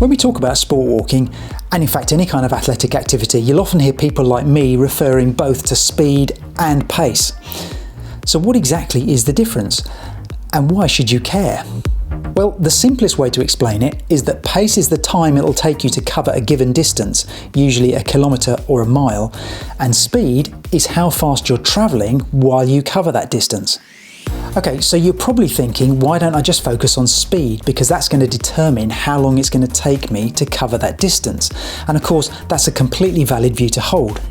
When we talk about sport walking, and in fact any kind of athletic activity, you'll often hear people like me referring both to speed and pace. So what exactly is the difference? And why should you care? Well, the simplest way to explain it is that pace is the time it'll take you to cover a given distance, usually a kilometre or a mile, and speed is how fast you're travelling while you cover that distance. Okay, so you're probably thinking, why don't I just focus on speed, because that's going to determine how long it's going to take me to cover that distance. And of course, that's a completely valid view to hold.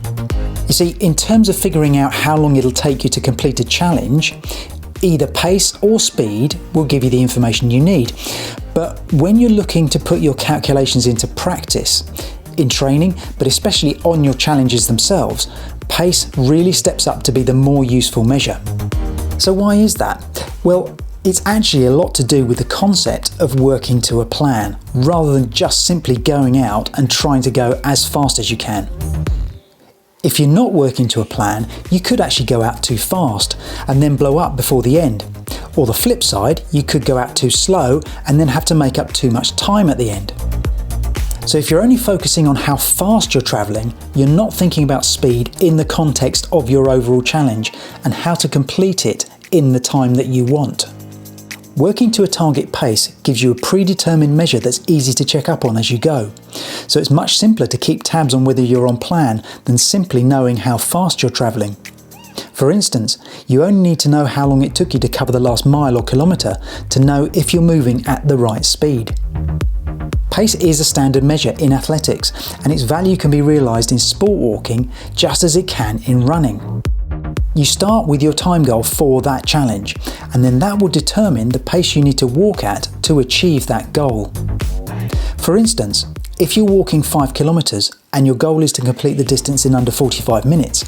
You see, in terms of figuring out how long it'll take you to complete a challenge, either pace or speed will give you the information you need. But when you're looking to put your calculations into practice, in training, but especially on your challenges themselves, pace really steps up to be the more useful measure. So why is that? Well, it's actually a lot to do with the concept of working to a plan, rather than just simply going out and trying to go as fast as you can. If you're not working to a plan, you could actually go out too fast and then blow up before the end. Or the flip side, you could go out too slow and then have to make up too much time at the end. So if you're only focusing on how fast you're travelling, you're not thinking about speed in the context of your overall challenge and how to complete it in the time that you want. Working to a target pace gives you a predetermined measure that's easy to check up on as you go. So it's much simpler to keep tabs on whether you're on plan than simply knowing how fast you're travelling. For instance, you only need to know how long it took you to cover the last mile or kilometre to know if you're moving at the right speed. Pace is a standard measure in athletics, and its value can be realised in sport walking just as it can in running. You start with your time goal for that challenge, and then that will determine the pace you need to walk at to achieve that goal. For instance, if you're walking 5 kilometres and your goal is to complete the distance in under 45 minutes,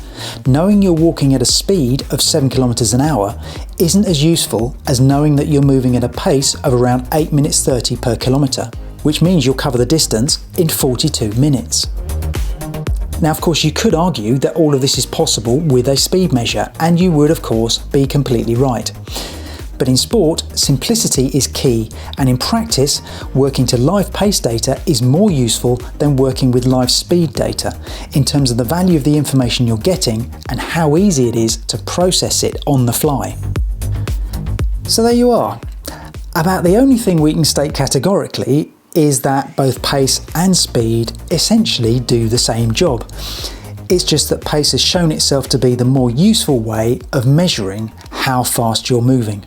knowing you're walking at a speed of 7 kilometres an hour isn't as useful as knowing that you're moving at a pace of around 8 minutes 30 per kilometre, which means you'll cover the distance in 42 minutes. Now, of course, you could argue that all of this is possible with a speed measure, and you would, of course, be completely right. But in sport, simplicity is key, and in practice, working to live pace data is more useful than working with live speed data in terms of the value of the information you're getting and how easy it is to process it on the fly. So there you are. About the only thing we can state categorically is that both pace and speed essentially do the same job. It's just that pace has shown itself to be the more useful way of measuring how fast you're moving.